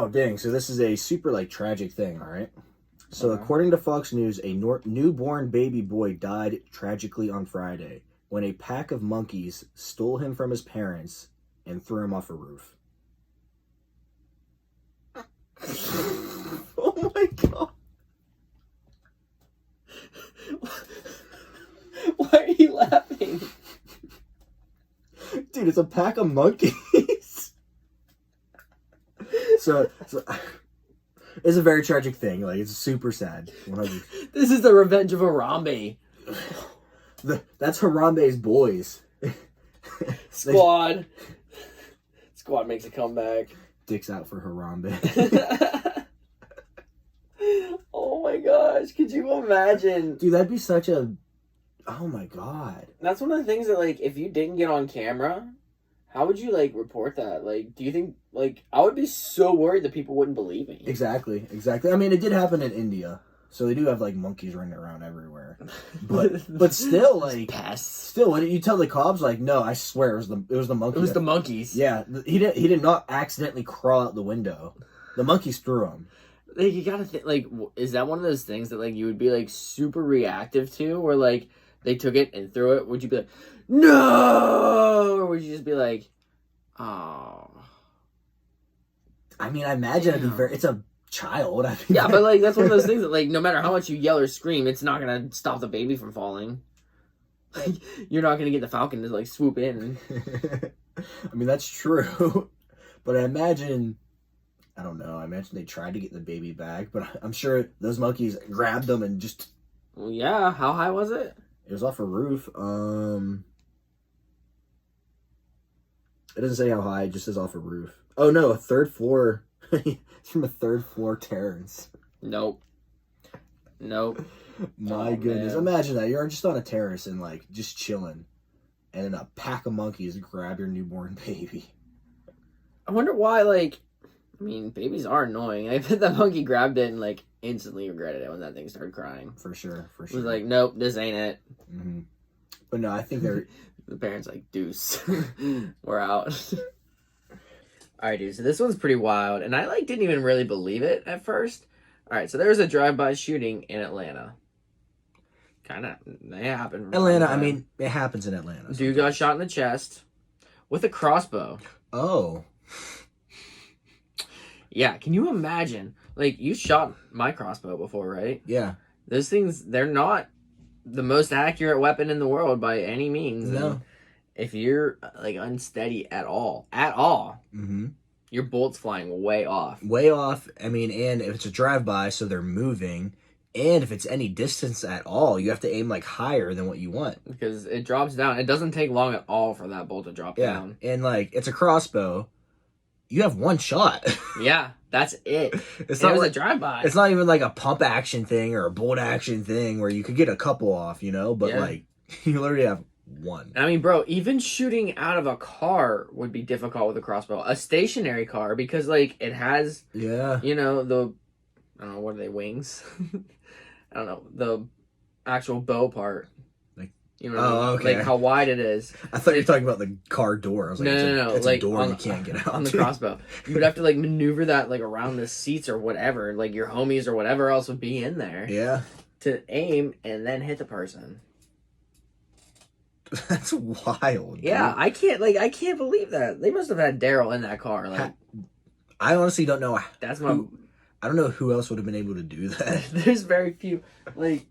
Oh, dang. So this is a super, like, tragic thing, all right? So Okay. according to Fox News, a newborn baby boy died tragically on Friday when a pack of monkeys stole him from his parents and threw him off a roof. Oh my god. Why are you laughing? Dude, it's a pack of monkeys. So it's a very tragic thing. Like, it's super sad. 100. This is the revenge of Harambe. That's Harambe's boys. Squad. Squad makes a comeback. Dicks out for Harambe. Oh my gosh, could you imagine? Dude, that'd be such a... Oh my god. That's one of the things that, like, if you didn't get on camera, how would you, like, report that? Like, do you think, like, I would be so worried that people wouldn't believe me. Exactly. I mean, it did happen in India. So they do have, like, monkeys running around everywhere. But still, like... Pests. Still, when you tell the cops, like, no, I swear, it was the monkey. It was the monkeys. Yeah, he did not accidentally crawl out the window. The monkeys threw him. Like, you gotta think, like, is that one of those things that, like, you would be, like, super reactive to? Where, like, they took it and threw it? Would you be like, no! Or would you just be like, oh. I mean, I imagine it'd be it's a child. I mean, Yeah, but, like, that's one of those things that, like, no matter how much you yell or scream, it's not gonna stop the baby from falling. Like, you're not gonna get the falcon to, like, swoop in. I mean, that's true. But I imagine... I don't know. I imagine they tried to get the baby back, but I'm sure those monkeys grabbed them and just... Well, yeah. How high was it? It was off a roof. It doesn't say how high. It just says off a roof. Oh, no. A third floor. It's from a third floor terrace. Nope. My goodness. Man. Imagine that. You're just on a terrace and, like, just chilling. And then a pack of monkeys grab your newborn baby. I wonder why, like... I mean, babies are annoying. I bet that monkey grabbed it and, like, instantly regretted it when that thing started crying. For sure. It was like, nope, this ain't it. Mm-hmm. But no, I think they're... The parents like, deuce. We're out. Alright, dude, so this one's pretty wild. And I, like, didn't even really believe it at first. Alright, so there was a drive-by shooting in Atlanta. Kind of, it happened. Atlanta, I mean, it happens in Atlanta. Dude got shot in the chest with a crossbow. Oh. Yeah, can you imagine? Like, you shot my crossbow before, right? Yeah. Those things, they're not the most accurate weapon in the world by any means. No. And if you're, like, unsteady at all, mm-hmm. Your bolt's flying way off. Way off. I mean, and if it's a drive-by, so they're moving, and if it's any distance at all, you have to aim, like, higher than what you want. Because it drops down. It doesn't take long at all for that bolt to drop down. And, like, it's a crossbow. You have one shot. Yeah, that's it. It's not not like like a drive-by. It's not even like a pump action thing or a bolt action thing where you could get a couple off, you know? But, like, you literally have one. I mean, bro, even shooting out of a car would be difficult with a crossbow. A stationary car, because, like, it has, you know, I don't know, what are they, wings? I don't know, the actual bow part. You know what I mean? Okay. Like, how wide it is. I thought you were talking about the car door. I was like, no. It's like, a door you can't get out. On the crossbow. You would have to, like, maneuver that, like, around the seats or whatever. Like, your homies or whatever else would be in there. Yeah. To aim and then hit the person. That's wild. Yeah, dude. I can't believe that. They must have had Daryl in that car. Like, I honestly don't know. I don't know who else would have been able to do that. There's very few. Like,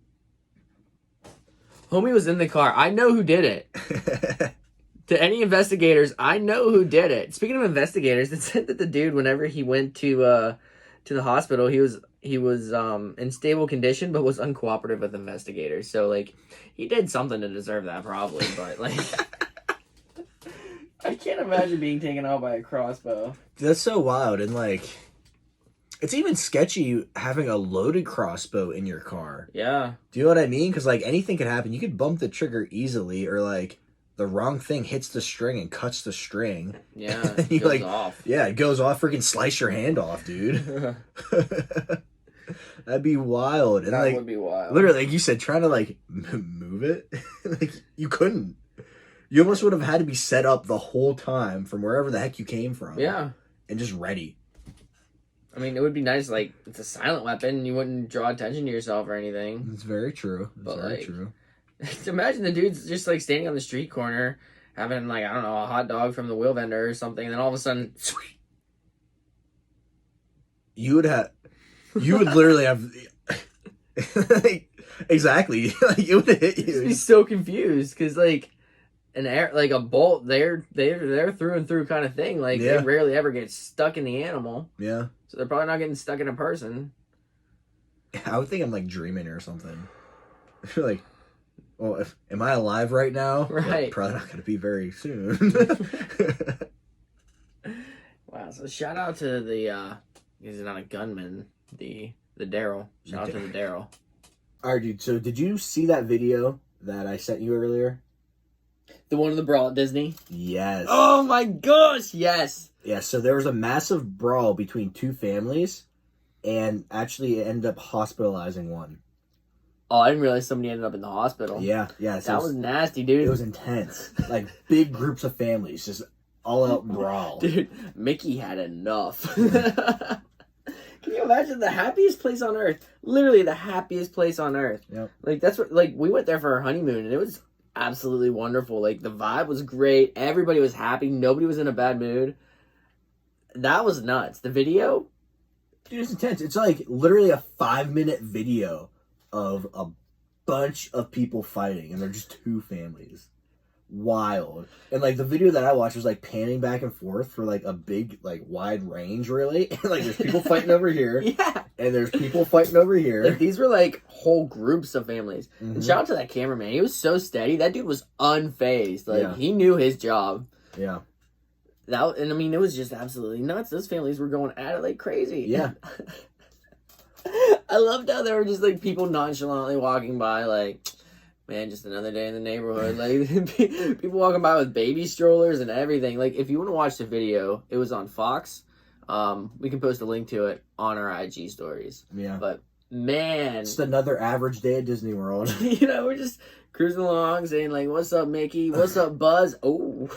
homie was in the car. I know who did it. To any investigators, I know who did it. Speaking of investigators, it said that the dude, whenever he went to the hospital, he was in stable condition, but was uncooperative with investigators. So, like, he did something to deserve that, probably. But, like, I can't imagine being taken out by a crossbow. That's so wild. And, like, it's even sketchy having a loaded crossbow in your car. Yeah. Do you know what I mean? Because, like, anything could happen. You could bump the trigger easily, or, like, the wrong thing hits the string and cuts the string. Yeah, it goes off. Yeah, it goes off. Freaking slice your hand off, dude. That'd be wild. And, that would be wild. Literally, like you said, trying to, like, move it, like, you couldn't. You almost would have had to be set up the whole time from wherever the heck you came from. Yeah. And just ready. I mean, it would be nice, like, it's a silent weapon. You wouldn't draw attention to yourself or anything. It's very true. But, very like, true. Imagine the dude's just, like, standing on the street corner, having, like, I don't know, a hot dog from the wheel vendor or something, and then all of a sudden, You would literally have, exactly. Like, it would hit you. you'd be so confused, because, like, a bolt, they're through and through kind of thing. Like, Yeah. they rarely ever get stuck in the animal. Yeah. So they're probably not getting stuck in a person. I would think I'm, like, dreaming or something. I feel like, well, am I alive right now? Right. Well, probably not going to be very soon. Wow, so shout out to the, he's not a gunman, the Daryl. Shout out to the Daryl. All right, dude. So did you see that video that I sent you earlier? The one of the brawl at Disney? Yes. Oh my gosh, yes! Yeah, so there was a massive brawl between two families, and actually it ended up hospitalizing one. Oh, I didn't realize somebody ended up in the hospital. Yeah. So That was nasty, dude. It was intense. Like, big groups of families, just all-out brawl. Dude, Mickey had enough. Can you imagine the happiest place on earth? Literally the happiest place on earth. Yep. Like, that's what, like, we went there for our honeymoon, and it was absolutely wonderful. Like, the vibe was great. Everybody was happy. Nobody was in a bad mood. That was nuts. The video? Dude, it's intense. It's like literally a 5-minute video of a bunch of people fighting, and they're just two families. Wild. And like the video that I watched was like panning back and forth for like a big, like wide range, really. And like there's people fighting over here. Yeah. And there's people fighting over here. Like, these were like whole groups of families. Mhm. And shout out to that cameraman. He was so steady. That dude was unfazed. Like, Yeah. he knew his job. Yeah. And I mean, it was just absolutely nuts. Those families were going at it like crazy. Yeah. I loved how there were just like people nonchalantly walking by, like, man, just another day in the neighborhood. Like, people walking by with baby strollers and everything. Like, if you want to watch the video, it was on Fox. We can post a link to it on our IG stories. Yeah. But man, Just another average day at Disney World. you know, we're just cruising along saying like, "What's up, Mickey? What's up, Buzz?" Oh.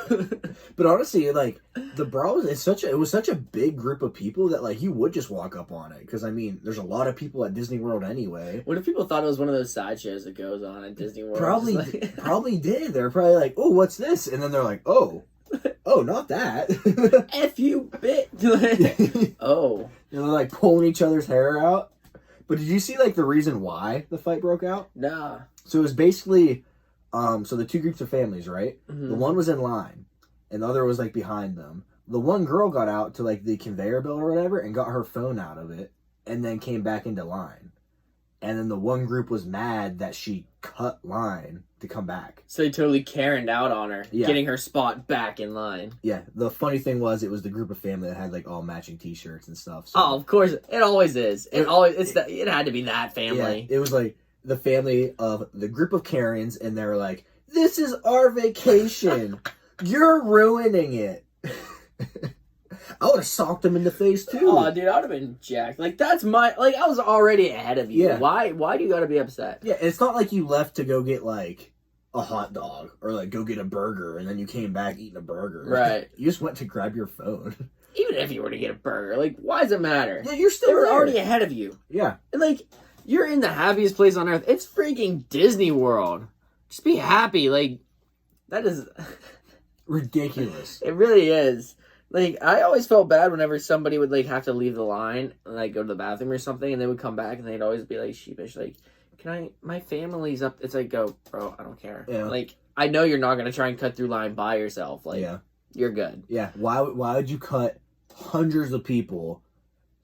But honestly, like the Brawl, it was such a big group of people that like you would just walk up on it, because I mean, there's a lot of people at Disney World anyway. What if people thought it was one of those sideshows that goes on at Disney World? Probably, Just like- probably did. They're probably like, "Oh, what's this?" And then they're like, "Oh, not that." F you, bit. Oh. And they're like pulling each other's hair out. But did you see like the reason why the fight broke out? Nah. So it was basically, so the two groups of families, right? Mhm. The one was in line, and the other was like behind them. The one girl got out to like the conveyor belt or whatever and got her phone out of it, and then came back into line. And then the one group was mad that she cut line to come back. So they totally Karen'd out on her, Yeah. getting her spot back in line. Yeah, the funny thing was it was the group of family that had like all matching T-shirts and stuff. So, Oh, of course, it always is. It had to be that family. yeah, it was like the family of the group of Karens, and they were like, "This is our vacation. You're ruining it." I would have socked him in the face too. Oh, dude, I would have been jacked. Like, that's my... Like, I was already ahead of you. Yeah. Why do you gotta be upset? Yeah, it's not like you left to go get like a hot dog or like go get a burger and then you came back eating a burger. Right. You just went to grab your phone. Even if you were to get a burger, like, why does it matter? Yeah, you're still They were there. already ahead of you. Yeah. And, like, you're in the happiest place on earth. It's freaking Disney World. Just be happy. Like, that is... Ridiculous. It really is. Like, I always felt bad whenever somebody would, like, have to leave the line and, like, go to the bathroom or something, and they would come back and they'd always be, like, sheepish, like, my family's up. It's like, go, bro, I don't care. Yeah. Like, I know you're not going to try and cut through line by yourself. Like, Yeah. you're good. Yeah. Why would you cut hundreds of people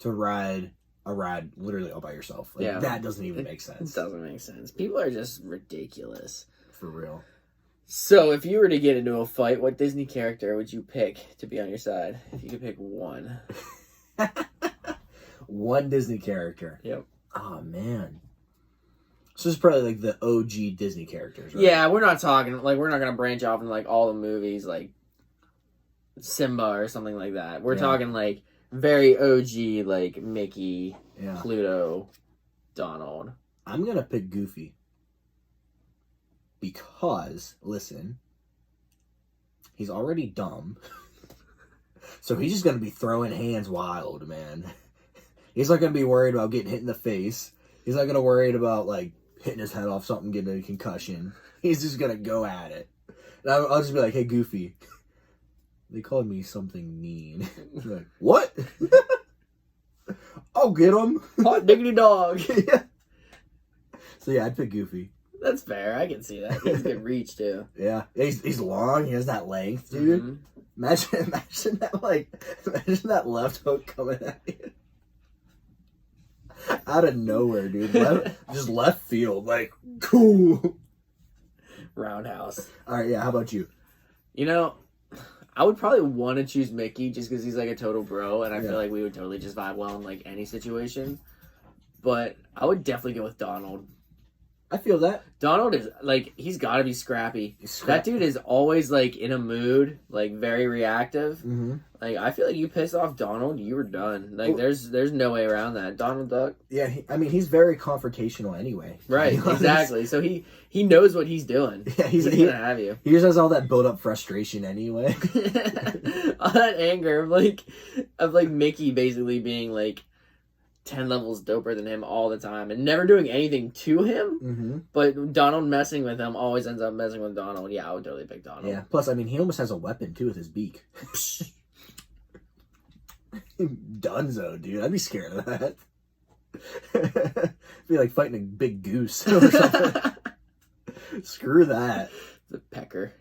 to ride a ride literally all by yourself? Like, Yeah. that doesn't even make It sense. doesn't make sense. People are just ridiculous. For real. So, if you were to get into a fight, what Disney character would you pick to be on your side? If you could pick one. One Disney character. Yep. Oh, man. So this is probably like the OG Disney characters, right? Yeah, we're not talking, like, we're not going to branch off into, like, all the movies, like, Simba or something like that. We're Yeah. talking, like, very OG, like, Mickey, Yeah. Pluto, Donald. I'm going to pick Goofy. Because, listen, he's already dumb. So he's just going to be throwing hands wild, man. He's not gonna be worried about getting hit in the face. He's not gonna worry about like hitting his head off something, getting a concussion. He's just gonna go at it. And I'll just be like, "Hey, Goofy, they called me something mean." Like, what? I'll get him. Hot diggity dog. Yeah. So yeah, I'd pick Goofy. That's fair. I can see that. He has good reach too. Yeah, he's long. He has that length, dude. Mm-hmm. Imagine that left hook coming at you out of nowhere, dude. Just left field, like cool. Roundhouse. All right, yeah. How about you? You know, I would probably want to choose Mickey just because he's like a total bro, and I feel like we would totally just vibe well in like any situation. But I would definitely go with Donald. I feel that. Donald is like, he's got to be scrappy. That dude is always like in a mood, like very reactive. Mm-hmm. Like I feel like you piss off Donald, you were done. Like there's no way around that. Donald Duck. Yeah, he's very confrontational anyway. Right, exactly. So he knows what he's doing. Yeah, he's gonna have you. He just has all that built up frustration anyway. All that anger of like Mickey basically being like 10 levels doper than him all the time and never doing anything to him. Mm-hmm. But Donald messing with him always ends up messing with Donald. Yeah, I would totally pick Donald. Yeah. Plus, he almost has a weapon too with his beak. Dunzo, dude. I'd be scared of that. Be like fighting a big goose or something. Screw that. The pecker.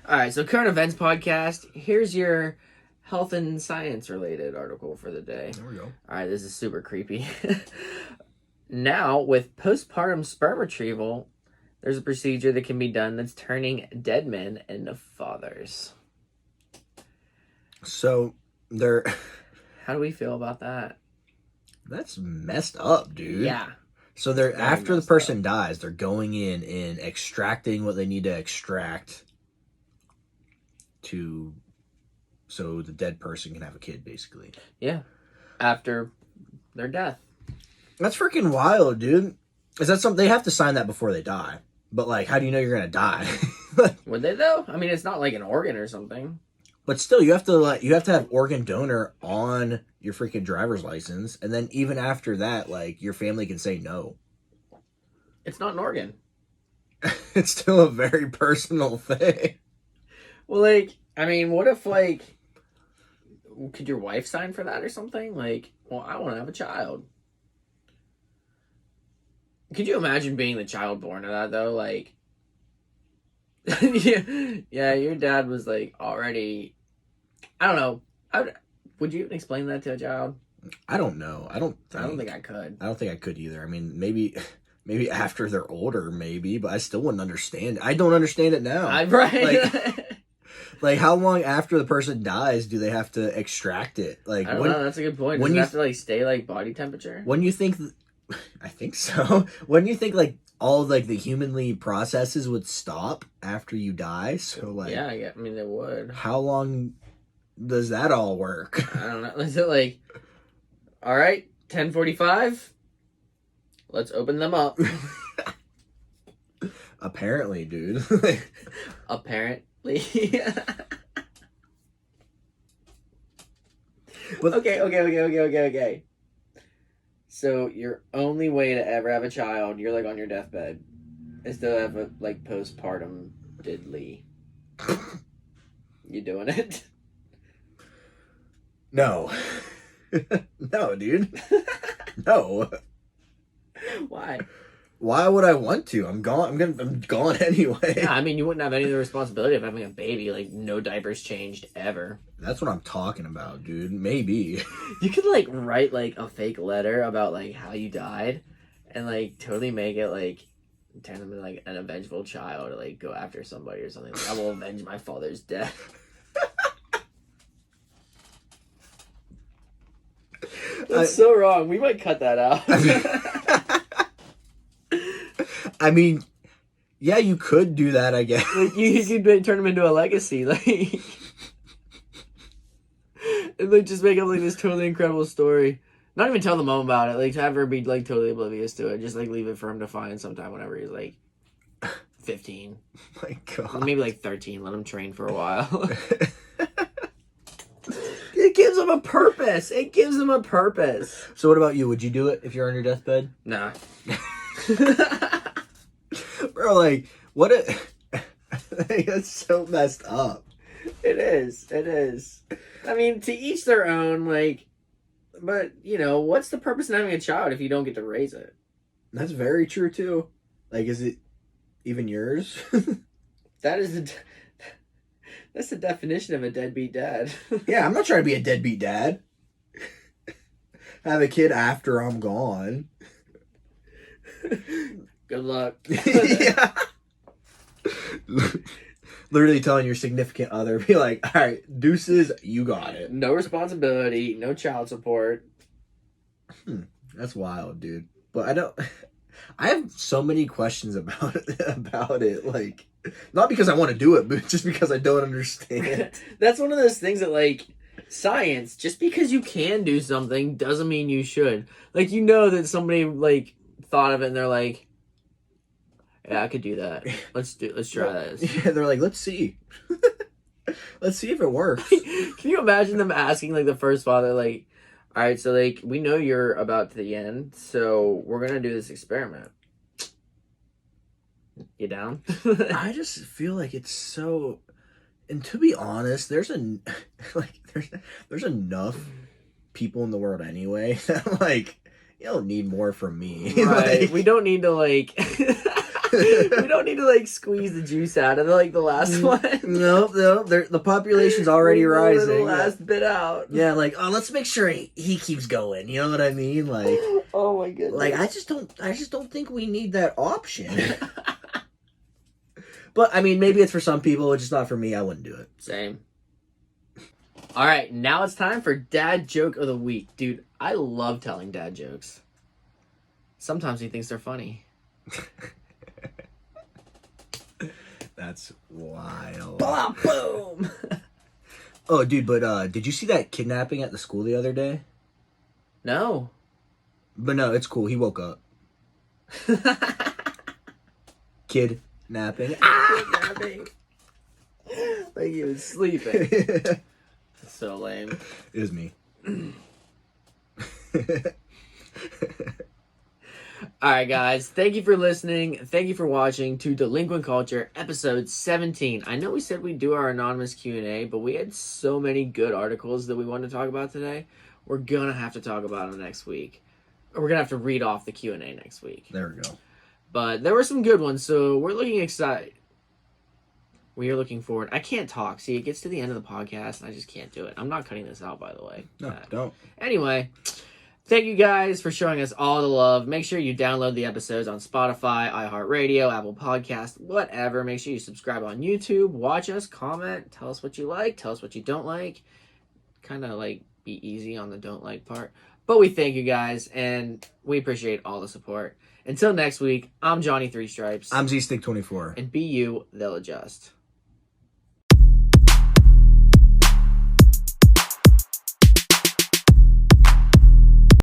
All right, so current events podcast. Here's your health and science related article for the day. There we go. All right, this is super creepy. Now, with postpartum sperm retrieval, there's a procedure that can be done that's turning dead men into fathers. So, How do we feel about that? That's messed up, dude. Yeah. So they're after the person dies, they're going in and extracting what they need to extract so the dead person can have a kid, basically. Yeah. After their death. That's freaking wild, dude. Is that something they have to sign that before they die? But like, how do you know you're gonna die? Would they though? I mean, it's not like an organ or something. But still, you have to have organ donor on your freaking driver's license, and then even after that, like your family can say no. It's not an organ. It's still a very personal thing. Well, like, I mean, what if like, could your wife sign for that or something? Like, well, I want to have a child. Could you imagine being the child born to that though? Like, yeah, your dad was like already. I don't know. Would you even explain that to a child? I don't know. I don't think I could. I don't think I could either. I mean, maybe after they're older, maybe, but I still wouldn't understand. I don't understand it now. Right. Like, how long after the person dies do they have to extract it? Like, I don't know. That's a good point. Does it have to like stay like body temperature? When you think, I think so. When you think like all like the humanly processes would stop after you die, so like yeah, I mean they would. How long does that all work? I don't know. Is it like, all right, 10:45? Let's open them up. Apparently, dude. Apparently. But, Okay. So your only way to ever have a child, you're like on your deathbed, is to have a like postpartum diddly. You doing it? No. No, dude. No. Why? Why would I want to? I'm gone. I'm gone anyway. Yeah, I mean, you wouldn't have any of the responsibility of having a baby. Like, no diapers changed ever. That's what I'm talking about, dude. Maybe. You could, like, write, like, a fake letter about, like, how you died and, like, totally make it, like, turn them into, like, an avengeful child to, like, go after somebody or something. Like, I will avenge my father's death. That's so wrong. We might cut that out. I mean, yeah, you could do that, I guess. Like, you could turn them into a legacy, like, and like just make up like this totally incredible story. Not even tell the mom about it. Like, have her be like totally oblivious to it. Just like leave it for him to find sometime whenever he's like 15. My God. Maybe like 13. Let him train for a while. It gives him a purpose. It gives him a purpose. So what about you? Would you do it if you're on your deathbed? Nah. Bro, like, what a... That's so messed up. It is. It is. I mean, to each their own, like... But, you know, what's the purpose in having a child if you don't get to raise it? That's very true, too. Like, is it even yours? That is the... That's the definition of a deadbeat dad. Yeah, I'm not trying to be a deadbeat dad. Have a kid after I'm gone. Good luck. Yeah. Literally telling your significant other, be like, all right, deuces, you got it. No responsibility, no child support. That's wild, dude. But I have so many questions about it. Like, not because I want to do it, but just because I don't understand. That's one of those things that, like, science, just because you can do something doesn't mean you should. Like, you know that somebody, like, thought of it and they're like, yeah, I could do that. Let's try this. Yeah, they're like, let's see. Let's see if it works. Can you imagine them asking, like, the first father, like, all right, so, like, we know you're about to the end, so we're going to do this experiment. You down? I just feel like it's so... And to be honest, there's enough people in the world anyway that, like, you don't need more from me. Right. Like, We don't need to, like... we don't need to, like, squeeze the juice out of, like, the last one. No, the population's already rising. The last bit out. Yeah, like, oh, let's make sure he keeps going. You know what I mean? Like, oh my goodness. like I just don't think we need that option. But I mean, maybe it's for some people. It's just not for me. I wouldn't do it. Same. All right, now it's time for Dad Joke of the Week. Dude, I love telling dad jokes. Sometimes he thinks they're funny. That's wild. Blah, boom! Oh, dude, but did you see that kidnapping at the school the other day? No. But no, it's cool. He woke up. Kidnapping. Kidnapping. Like he was sleeping. So lame. It was me. Alright guys, thank you for listening. Thank you for watching to Delinquent Culture, episode 17. I know we said we'd do our anonymous Q&A, but we had so many good articles that we wanted to talk about today. We're gonna have to talk about them next week. Or we're gonna have to read off the Q&A next week. There we go. But there were some good ones, so we're looking excited. We are looking forward. I can't talk. See, it gets to the end of the podcast, and I just can't do it. I'm not cutting this out, by the way. No, don't. Anyway, thank you guys for showing us all the love. Make sure you download the episodes on Spotify, iHeartRadio, Apple Podcasts, whatever. Make sure you subscribe on YouTube. Watch us, comment, tell us what you like, tell us what you don't like. Kind of, like, be easy on the don't like part. But we thank you guys, and we appreciate all the support. Until next week, I'm Johnny 3 Stripes. I'm Z-Stick 24. And be you, they'll adjust.